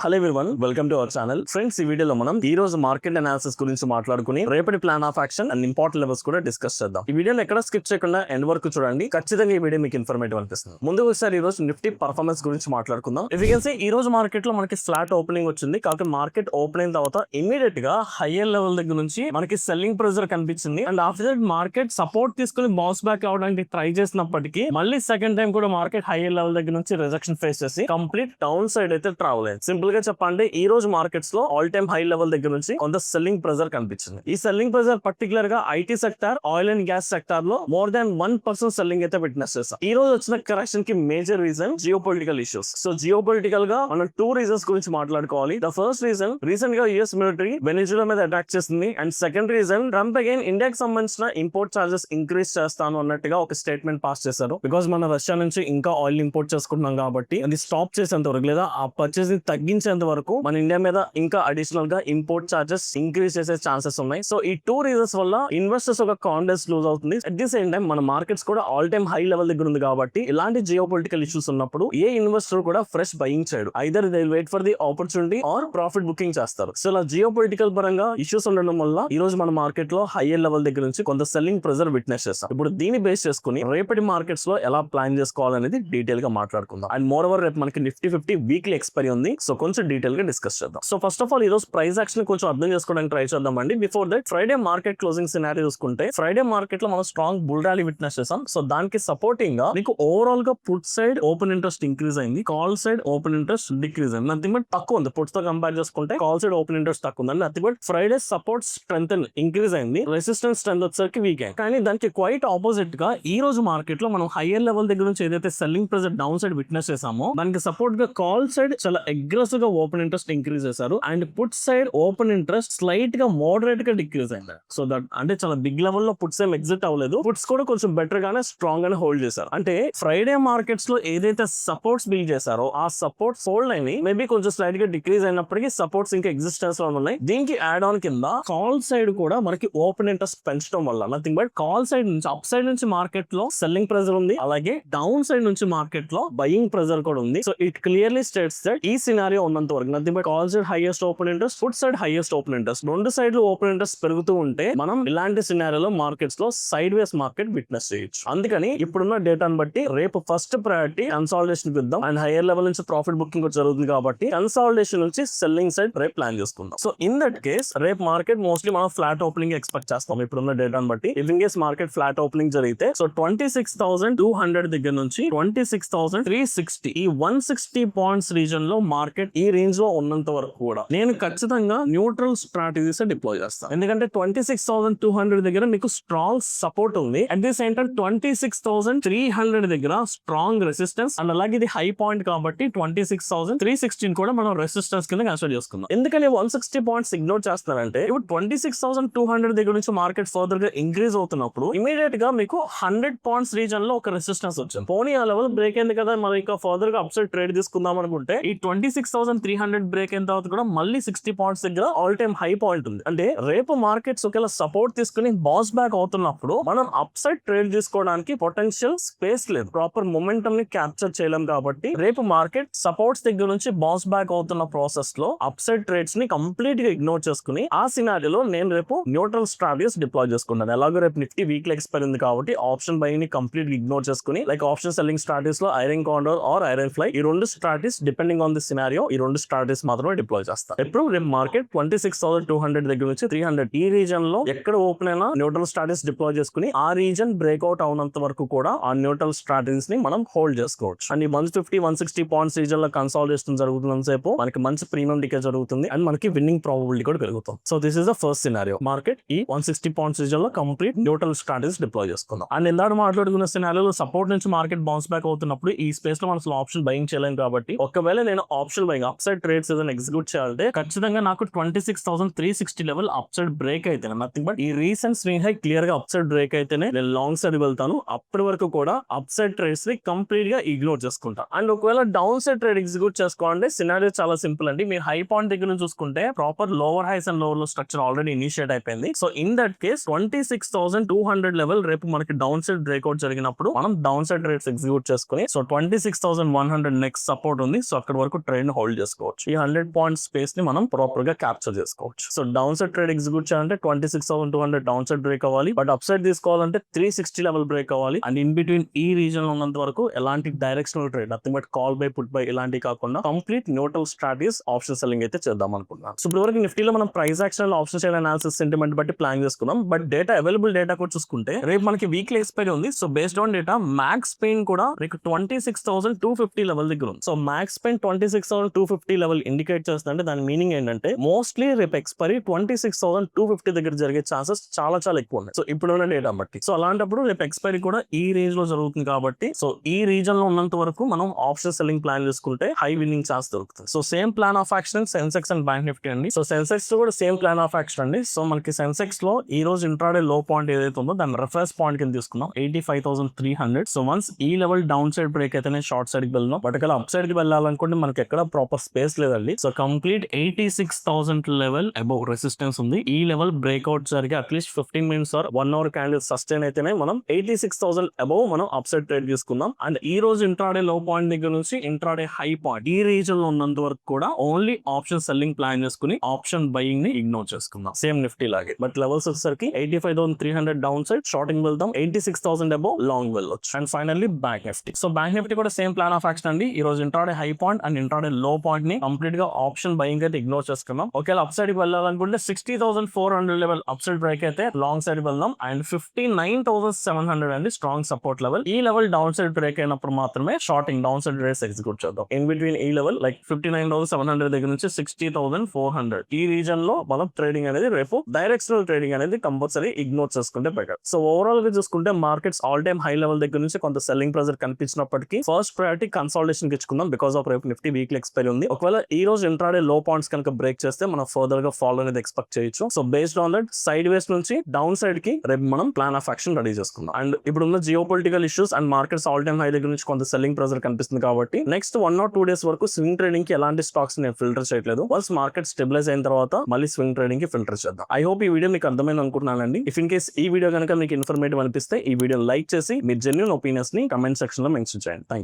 Hello everyone, welcome to our channel. Friends, ఈ వీడియోలో మనం ఈ రోజు మార్కెట్ అనాలిసిస్ గురించి మాట్లాడుకుని రేపటి plan of action and important levels కూడా డిస్కస్ చేద్దాం. ఈ వీడియోని ఎక్కడ స్కిప్ చేయకుండా ఎండ్ వరకు చూడండి. ఖచ్చితంగా ఈ వీడియో మీకు ఇన్ఫర్మేటివ్ అనిపిస్తుంది. ముందు ఒకసారి ఈ రోజు నిఫ్టీ పర్ఫార్మెన్స్ గురించి మాట్లాడుకుందాం. ఇఫ్ యూ కెన్ సీ, ఈ రోజు మార్కెట్ లో మనకి ఫ్లాట్ ఓపెనింగ్ వచ్చింది. కాకపోతే మార్కెట్ ఓపెన్ అయిన తర్వాత ఇమీడియట్ గా హైయర్ లెవెల్ దగ్గర నుంచి మనకి సెల్లింగ్ ప్రెజర్ కనిపించింది. And after that market support తీసుకుని బౌన్స్ బ్యాక్ అవడానికి ట్రై చేసినప్పటికీ మళ్ళీ సెకండ్ టైం కూడా మార్కెట్ హైయర్ లెవెల్ దగ్గర నుంచి రిజెక్షన్ ఫేస్ చేసి కంప్లీట్ డౌన్ సైడ్ అయితే ట్రావెల్ అయింది. సింపుల్ గా చెప్పండి, ఈ రోజు మార్కెట్స్ లో ఆల్ టైమ్ హై లెవెల్ దగ్గర నుంచి కొంత సెల్లింగ్ ప్రెజర్ కనిపించింది. ఈ సెల్లింగ్ ప్రెజర్ పర్టికులర్ గా IT sector, oil and gas sector లో మోర్ దాన్ 1% సెల్లింగ్ అయితే విట్నెస్ చేస్తాం. ఈ రోజు వచ్చిన కరెక్షన్ కి major reason Jio political issues. So geo political గా మనం 2 రీజన్స్ గురించి మాట్లాడుకోవాలి. ద ఫస్ట్ రీజన్, రీసెంట్ గా యుఎస్ మిలిటరీ వెనిజులా మీద అటాక్ చేసింది. And second reason, Trump again ఇండియాకి సంబంధించిన ఇంపోర్ట్ చార్జెస్ ఇంక్రీజ్ చేస్తాను అన్నట్టుగా ఒక స్టేట్మెంట్ పాస్ చేశారు. బికాస్ మన రష్యా నుంచి ఇంకా ఆయిల్ ఇంపోర్ట్ చేసుకుంటున్నాం కాబట్టి అది స్టాప్ చేసేంత వరకు లేదా ఆ పర్చేస్ ని తగ్గించేంత వరకు మన ఇండియా మీద ఇంకా అడిషనల్ గా ఇంపోర్ట్ చార్జెస్ ఇంక్రీజ్ చేసే ఛాన్సెస్ ఉన్నాయి. సో ఈ 2 రీజన్స్ వల్ల ఇన్వెస్టర్స్ ఒక కాన్ఫిడెన్స్ లూజ్ అవుతుంది. అట్ ది సేమ్ టైం మన మార్కెట్స్ కూడా ఆల్ టైమ్ హై లెవెల్ దగ్గర ఉంది కాబట్టి ఇలాంటి జియో పొలిటికల్ ఇష్యూస్ ఉన్నప్పుడు ఏ ఇన్వెస్టర్ కూడా ఫ్రెష్ బయింగ్ చేయడు. Either they wait for the opportunity or profit booking చేస్తారు. సో ఇలా జియో పొలిటికల్ పరంగా ఇష్యూస్ ఉండడం వల్ల ఈ రోజు మన మార్కెట్ లో హైయర్ లెవెల్ దగ్గర నుంచి కొంత సెల్లింగ్ ప్రెజర్ విట్నెస్ చేస్తాం. ఇప్పుడు దీన్ని బేస్ చేసుకుని రేపటి మార్కెట్స్ లో ఎలా ప్లాన్ చేసుకోవాలనేది డీటెయిల్ గా మాట్లాడుకుందాం. అండ్ మోర్ ఓవర్ రేపు మనకి నిఫ్టీ 50 వీక్లీ ఎక్స్పైరీ ఉంది. సో కొంచెం డీటెయిల్ గా డిస్కస్ చేద్దాం. సో ఫస్ట్ ఆఫ్ ఆల్ ఈ రోజు ప్రైస్ యాక్షన్ కొంచెం అర్థం చేసుకోవడానికి ట్రై చేద్దాం అండి. Before that Friday market closing scenario చూసుకుంటే ఫ్రైడే మార్కెట్ లో మనం స్ట్రాంగ్ బుల్ ర్యాలీ విట్నెస్ చేసాం. సో దానికి సపోర్టింగ్ గా మీకు ఓవరాల్ గా put side open interest increase అయింది, call side open interest decrease అయింది. నథింగ్ బట్ తక్కువ ఉంది. పుట్స్ తో కంపేర్ చేసుకుంటే కాల్ సైడ్ ఓపెన్ ఇంట్రెస్ట్ తక్కువ ఉంది. Nothing but Friday support strength increase అయింది, రెసిస్టెన్స్ స్ట్రెంత్ వచ్చేసరికి వీక్ అయింది. కానీ దానికి క్వైట్ ఆపోజిట్ గా ఈ రోజు మార్కెట్ లో మనం హైయర్ లెవెల్ దగ్గర నుంచి ఏదైతే selling pressure down side witness చేసామో దానికి సపోర్ట్ గా కాల్ సైడ్ చాలా అగ్రెసివ్ గా ఓపెన్ ఇంట్రెస్ట్ ఇంక్రీజ్ చేశారు. And put side open interest slight గా మోడరేట్ గా డిక్రీజ్ అయింది. సో దట్ అంటే చాలా బిగ్ లెవెల్ లో పుట్స్ ఏం ఎగ్జిట్ అవ్వలేదు. పుట్స్ కూడా కొంచెం బెటర్ గానే స్ట్రాంగ్ గానే హోల్డ్ చేశారు. అంటే ఫ్రైడే మార్కెట్స్ లో ఏదైతే సపోర్ట్స్ బిల్డ్ చేశారో ఆ సపోర్ట్స్ హోల్డ్ అయినాయి. మేబీ కొంచెం స్లైట్ గా డిక్రీజ్ అయినప్పటికీ సపోర్ట్స్ ఇంకా ఎగ్జిస్టెన్స్ లో ఉన్నాయి. దీనికి యాడ్ ఆన్ కింద కాల్ సైడ్ కూడా మనకి ఓపెన్ ఇంట్రెస్ట్ పెంచడం వల్ల నథింగ్ బట్ కాల్ సైడ్ నుంచి అప్ సైడ్ నుంచి మార్కెట్ లో సెల్లింగ్ ప్రెజర్ ఉంది, అలాగే డౌన్ సైడ్ నుంచి మార్కెట్ లో బయింగ్ ప్రెజర్ కూడా ఉంది. So it clearly states that ఈ సినారియో ఉన్నంత వరకు nothing but call side highest open interest, foot side highest open interest, రెండు సైడ్లు ఓపెన్ ఇంట్రెస్ట్ పెరుగుతూ ఉంటే మనం ఇలాంటి సినారియోలో మార్కెట్స్ లో సైడ్ వేస్ మార్కెట్ విట్నెస్ చేయొచ్చు. అందుకని ఇప్పుడున్న డేటాను బట్టి రేపు ఫస్ట్ ప్రయారిటీ కన్సాలిడేషన్ ఇద్దాం. అండ్ హైయర్ లెవెల్ నుంచి ప్రాఫిట్ బుకింగ్ జరుగుతుంది కాబట్టి కన్సాలిడేషన్ నుంచి సెల్లింగ్ సైడ్ రేపు ప్లాన్ చేసుకుందాం. సో ఇన్ దట్ కేస్ రేపు మార్కెట్ మోస్ట్లీ మనం ఫ్లాట్ ఓపెనింగ్ ఎక్స్పెక్ట్ చేస్తాం. ఇప్పుడున్న డేటాను బట్టి if in case market flat opening జరిగితే సో 26,200 దగ్గర నుంచి 26,360 ఈ 160 పాయింట్స్ రీజన్ లో మార్కెట్ ఈ రేంజ్ లో ఉన్నంత వరకు కూడా నేను ఖచ్చితంగా న్యూట్రల్ స్ట్రాటజీస్ డిప్లాయ్ చేస్తాను. ఎందుకంటే 26,200 దగ్గర మీకు స్ట్రాంగ్ సపోర్ట్ ఉంది. అట్ ది సేమ్ టైం 26,300 దగ్గర స్ట్రాంగ్ రెసిస్టెన్స్ అండ్ అలాగే ఇది హై పాయింట్ కాబట్టి 26,316 కూడా మనం రెసిస్టెన్స్ కింద కన్సిడర్ చేసుకుందాం. ఎందుకని 160 పాయింట్స్ ఇగ్నోర్ చేస్తున్నారంటే ఇప్పుడు 26,200 దగ్గర నుంచి మార్కెట్ ఫర్దర్ గా ఇంక్రీజ్ అవుతున్నప్పుడు ఇమీడియట్ గా మీకు 100 పాయింట్స్ రీజన్ లో ఒక రెసిస్టెన్స్ వచ్చింది. పోనీ ఆ లెవెల్ బ్రేక్ అయింది కదా, మనం ఇంకా ఫర్దర్ గా అప్సైడ్ ట్రేడ్ తీసుకుందాం అనుకుంటే ఈ 26,300 బ్రేక్ అయిన తర్వాత కూడా మళ్ళీ 60 పాయింట్స్ దగ్గర ఆల్ టైమ్ హై పాయింట్ ఉంది. అంటే రేపు మార్కెట్స్ ఒకవేళ సపోర్ట్ తీసుకుని బాస్ బ్యాక్ అవుతున్నప్పుడు మనం అప్ సైడ్ ట్రేడ్ తీసుకోవడానికి పొటెన్షియల్ స్పేస్ లేదు, ప్రాపర్ మొమెంటమ్ ని క్యాప్చర్ చేయలేం. కాబట్టి రేపు మార్కెట్ సపోర్ట్స్ దగ్గర నుంచి బాస్ బ్యాక్ అవుతున్న ప్రాసెస్ లో అప్ సైడ్ ట్రేడ్స్ ని కంప్లీట్ గా ఇగ్నోర్ చేసుకుని ఆ సినారియోలో నేను రేపు న్యూట్రల్ స్ట్రాటజీస్ డిప్లాయ్ చేసుకున్నాను. ఎలాగో రేపు నిఫ్టీ వీక్లీ ఎక్స్పైరీ ఉంది కాబట్టి ఆప్షన్ బయింగ్ ని కంప్లీట్ ఇగ్నోర్ చేసుకుని లైక్ ఆప్షన్ సెల్లింగ్ స్ట్రాటజీస్ లో iron condor or iron fly ఈ రెండు strategies depending on the scenario ఈ రెండు స్ట్రాటజీస్ మాత్రమే డిప్లాయ్ చేస్తాను. ఎప్పుడు రేపు మార్కెట్ 26,200 దగ్గర నుంచి 300 ఈ రీజన్ లో ఎక్కడ ఓపెన్ అయినా న్యూట్రల్ స్ట్రాటజీస్ డిప్లాయ్ చేసుకుని ఆ రీజన్ బ్రేక్అవుట్ అవునంత వరకు కూడా ఆ న్యూట్రల్ స్ట్రాటజీస్ ని మనం హోల్డ్ చేసుకోవచ్చు. అండ్ ఈ 150, 160 పాయింట్స్ రీజన్ లో కన్సాలిడేషన్ జరుగుతున్నంత సేపు మనకి మంచి ప్రీమియం డికే జరుగుతుంది అండ్ మనకి విన్నింగ్ ప్రాబబిలిటీ కూడా పెరుగుతుంది. So this is the first scenario. Market ఈ 160 పాయింట్స్ రీజన్ లో కంప్లీట్ న్యూట్రల్ స్ట్రాటజీస్ డిప్లాయ్ చేసుకుందాం. అండ్ ఇందాక మాట్లాడుకున్న సినారియోలో సపోర్ట్ నుంచి మార్కెట్ బౌన్స్ బ్యాక్ అవుతున్నప్పుడు ఈ స్పేస్ లో మనం ఆప్షన్ బయింగ్ చేయలేం కాబట్టి ఒకవేళ నేను option buying upside trades ఏదైనా ఎగ్జిక్యూట్ చేయాలంటే ఖచ్చితంగా నాకు 26,360 లెవెల్ అప్ సైడ్ బ్రేక్ అయితేనే నథింగ్ బట్ ఈ రీసెంట్ స్వింగ్ హై క్లియర్ గా అప్ సైడ్ బ్రేక్ అయితేనే నేను లాంగ్ సైడ్ వెళ్తాను. అప్పటి వరకు కూడా అప్ సైడ్ ట్రేడ్స్ ని కంప్లీట్ గా ఇగ్నోర్ చేసుకుంటా. అండ్ ఒకవేళ డౌన్ సైడ్ ట్రేడ్ ఎగ్జిక్యూట్ చేసుకోవాలంటే సినారియో చాలా సింపుల్ అండి. మీరు హై పాయింట్ దగ్గర నుంచి చూసుకుంటే proper lower highs and lower లో స్ట్రక్చర్ ఆల్రెడీ ఇనిషియేట్ అయిపోయింది. So in that case 26,200 level రేపు మనకి డౌన్ సైడ్ బ్రేక్అవుట్ జరిగినప్పుడు మనం డౌన్ సైడ్ ట్రేడ్స్ ఎగ్జిక్యూట్ చేసుకుని సో 26,100 నెక్స్ట్ సపోర్ట్ ఉంది. సో అక్కడ వరకు ట్రేడ్ హోల్డ్ హోల్డ్ చేసుకోవచ్చు. ఈ 100 పాయింట్ స్పేస్ ని మనం ప్రాపర్ గా క్యాప్చర్ చేసుకోవచ్చు. So down side trade execute చేయాలంటే 26,200 డౌన్ సైడ్ బ్రేక్ అవ్వాలి, బట్ అప్ సైడ్ తీసుకోవాలంటే 360 లెవెల్ బ్రేక్ అవ్వాలి. అండ్ ఇన్ బిట్వీన్ ఈ రీజన్ లో ఉన్నంత వరకు ఎలాంటి directional trade, nothing but call by put by ఇలాంటి కాకుండా complete neutral strategies option selling అయితే చేద్దాం అనుకున్నాను. సో ఇప్పటివరకు నిఫ్టీలో మనం price action option side analysis sentiment బట్టి ప్లాన్ చేసుకున్నాం. బట్ డేటా అవైలబుల్ డేటా కూడా చూసుకుంటే రేపు మనకి వీక్లీ ఎక్స్పైరీ ఉంది. So based on data max pain కూడా మీకు 26,250 లెవెల్ దగ్గర ఉంది. So max pain 26,250 level indicate చేస్తుందంటే దాని మీనింగ్ ఏంటంటే మోస్ట్లీ రేపు ఎక్స్పైరీ 26,250 దగ్గర జరిగే ఛాన్సెస్ చాలా చాలా ఎక్కువ ఉన్నాయి. సో ఇప్పుడున్న డేటా బట్టి. సో అలాంటప్పుడు రేపు ఎక్స్పైరీ కూడా ఈ రేంజ్ లో జరుగుతుంది కాబట్టి సో ఈ రీజన్ లో ఉన్నంత వరకు మనం ఆప్షన్ సెల్లింగ్ ప్లాన్ చేసుకుంటే హై విన్నింగ్ ఛాన్స్ దొరుకుతుంది. So same plan of action Sensex and bank Nifty అండి. సో సెన్సెక్స్ కూడా సేమ్ ప్లాన్ ఆఫ్ యాక్షన్ అండి. సో మనకి సెన్సెక్స్ లో ఈ రోజు ఇంట్రాడే లో పాయింట్ ఏదైతే ఉందో దాని రెఫరెన్స్ పాయింట్ కింద తీసుకున్నాం 85,300. సో వన్స్ ఈ లెవెల్ డౌన్ సైడ్ బ్రేక్ అయితేనే షార్ట్ సైడ్ కి వెళ్ళినాం. బట్ అక్కడ అప్ సైడ్ కి వెళ్ళాలనుకుంటే మనకి ఎక్కడ ప్రాపర్ స్పేస్ లేదండి. So complete 86,000 level above resistance ఉంది. ఈ లెవెల్ బ్రేక్అవుట్ జరిగి at least 15 minutes or 1 hour candle sustain అయితేనే మనం 86,000 అబౌవ్ మనం అప్ సైడ్ ట్రేడ్ తీసుకుందాం. అండ్ ఈ రోజు ఇంట్రాడే లో పాయింట్ దగ్గర నుంచి ఇంట్రాడే హై పాయింట్ ఈ రీజన్ లో ఉన్నంత వరకు కూడా ఓన్లీ ఆప్షన్ సెల్లింగ్ ప్లాన్ చేసుకుని ఆప్షన్ బయింగ్ ని ఇగ్నోర్ చేసుకుందాం సేమ్ నిఫ్టీ లాగే. బట్ లెవెల్స్ వచ్చేసరికి 85,300 డౌన్ సైడ్ షార్టింగ్ వెళ్దాం, 86,000 అబౌవ్ లాంగ్ వెళ్ళొచ్చు. And finally bank Nifty. So bank Nifty కూడా సేమ్ ప్లాన్ ఆఫ్ యాక్షన్ అండి. ఈ రోజు intraday high point and intraday low point ని కంప్లీట్ గా ఆప్షన్ బయింగ్ అయితే ఇగ్నోర్ చేసుకున్నాం. ఒకవేళ అప్ సైడ్ కి వెళ్ళాలనుకుంటే 60,400 లెవెల్ అప్ సైడ్ బ్రేక్ అయితే లాంగ్ సైడ్ వెళ్దాం. అండ్ 59,700 అండి స్ట్రాంగ్ సపోర్ట్ లెవెల్. ఈ లెవెల్ డౌన్ సైడ్ బ్రేక్ అయినప్పుడు మాత్రమే షార్టింగ్ డౌన్ సైడ్ రేస్ ఎగ్జిక్యూట్ చేద్దాం. ఇన్ బిట్వీన్ ఈ లెవెల్ లైక్ 59,700 దగ్గర నుంచి 60,400 ఈ రీజన్ లో మనం ట్రేడింగ్ అనేది రేపు డైరెక్షనల్ ట్రేడింగ్ అనేది కంపల్సరీ ఇగ్నోర్ చేసుకుంటే బెటర్. సో ఓవరాల్ గా చూసుకుంటే markets all time high level దగ్గర నుంచి కొంత సెల్లింగ్ ప్రెజర్ కనిపించినప్పటికీ ఫస్ట్ ప్రయారిటీ కన్సాలిడేషన్ ఇచ్చుకుందాం బికాస్ ఆఫ్ రేపు నిఫ్టీ వీక్లీ ఎక్స్పైరీ ఉంది. ఒకవేళ ఈ రోజు ఇంట్రాడే లో పాయింట్స్ కనుక బ్రేక్ చేస్తే మనం ఫర్దర్ గా ఫాలో అనేది ఎక్స్పెక్ట్ చేయొచ్చు. So based on that side వేస్ నుంచి డౌన్ సైడ్ కి రేపు మనం ప్లాన్ ఆఫ్ యాక్షన్ రెడీ చేసుకుందాం. అండ్ ఇప్పుడున్న Jio political issues and markets all time high దగ్గర నుంచి కొంత సెల్లింగ్ ప్రెజర్ కనిపిస్తుంది కాబట్టి నెక్స్ట్ 1 or 2 డేస్ వరకు స్వింగ్ ట్రేడింగ్ కి ఎలాంటి స్టాక్స్ నేను ఫిల్టర్ చేయట్లేదు. వన్స్ మార్కెట్ స్టెబిలైజ్ అయిన తర్వాత మళ్ళీ స్వింగ్ ట్రేడింగ్ కి ఫిల్టర్ చేద్దాం. ఐ హోప్ ఈ వీడియో మీకు అర్థమైంది అనుకుంటున్నానండి. ఇఫ్ ఇన్ కేస్ ఈ వీడియో కనుక మీకు ఇన్ఫర్మేటివ్ అనిపిస్తే ఈ వీడియో లైక్ చేసి మీ జెన్యూన్ ఒపీనియన్స్ ని కమెంట్ సెక్షన్ లో మెన్షన్ చేయండి. Thank you.